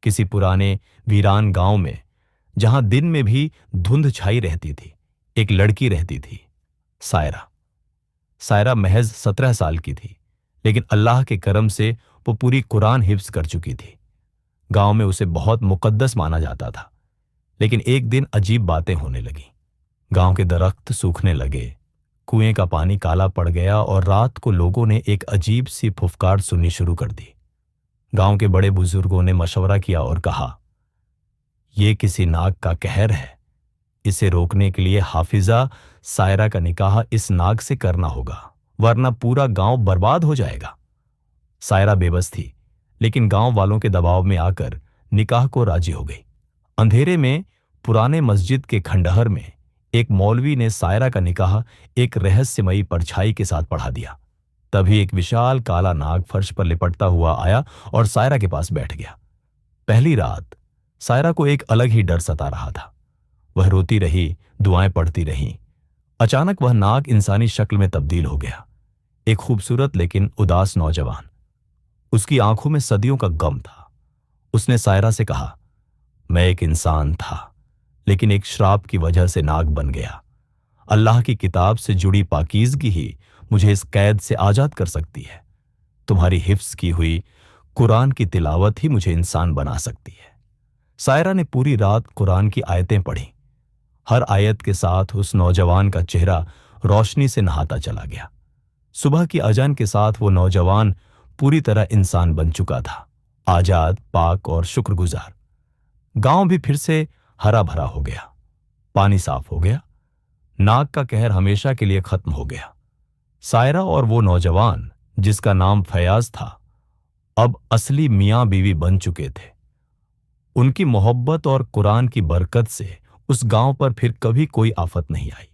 किसी पुराने वीरान गांव में, जहां दिन में भी धुंध छाई रहती थी, एक लड़की रहती थी, सायरा। सायरा महज 17 साल की थी, लेकिन अल्लाह के करम से वो पूरी कुरान हिफ्ज कर चुकी थी। गांव में उसे बहुत मुकद्दस माना जाता था। लेकिन एक दिन अजीब बातें होने लगी। गांव के दरख्त सूखने लगे, कुएं का पानी काला पड़ गया और रात को लोगों ने एक अजीब सी फुफकार सुननी शुरू कर दी। गांव के बड़े बुजुर्गों ने मशवरा किया और कहा, यह किसी नाग का कहर है। इसे रोकने के लिए हाफिजा सायरा का निकाह इस नाग से करना होगा, वरना पूरा गांव बर्बाद हो जाएगा। सायरा बेबस थी, लेकिन गांव वालों के दबाव में आकर निकाह को राजी हो गई। अंधेरे में पुराने मस्जिद के खंडहर में एक मौलवी ने सायरा का निकाह एक रहस्यमयी परछाई के साथ पढ़ा दिया। तभी एक विशाल काला नाग फर्श पर लिपटता हुआ आया और सायरा के पास बैठ गया। पहली रात सायरा को एक अलग ही डर सता रहा था। वह रोती रही, दुआएं पढ़ती रही। अचानक वह नाग इंसानी शक्ल में तब्दील हो गया, एक खूबसूरत लेकिन उदास नौजवान। उसकी आंखों में सदियों का गम था। उसने सायरा से कहा, मैं एक इंसान था, लेकिन एक श्राप की वजह से नाग बन गया। अल्लाह की किताब से जुड़ी पाकीज़गी ही मुझे इस कैद से आजाद कर सकती है। तुम्हारी हिफ्ज की हुई कुरान की तिलावत ही मुझे इंसान बना सकती है। सायरा ने पूरी रात कुरान की आयतें पढ़ी। हर आयत के साथ उस नौजवान का चेहरा रोशनी से नहाता चला गया। सुबह की अजान के साथ वो नौजवान पूरी तरह इंसान बन चुका था, आजाद, पाक और शुक्रगुजार। गांव भी फिर से हरा भरा हो गया, पानी साफ हो गया, नाग का कहर हमेशा के लिए खत्म हो गया। सायरा और वो नौजवान, जिसका नाम फयाज था, अब असली मियां बीवी बन चुके थे। उनकी मोहब्बत और कुरान की बरकत से उस गांव पर फिर कभी कोई आफत नहीं आई।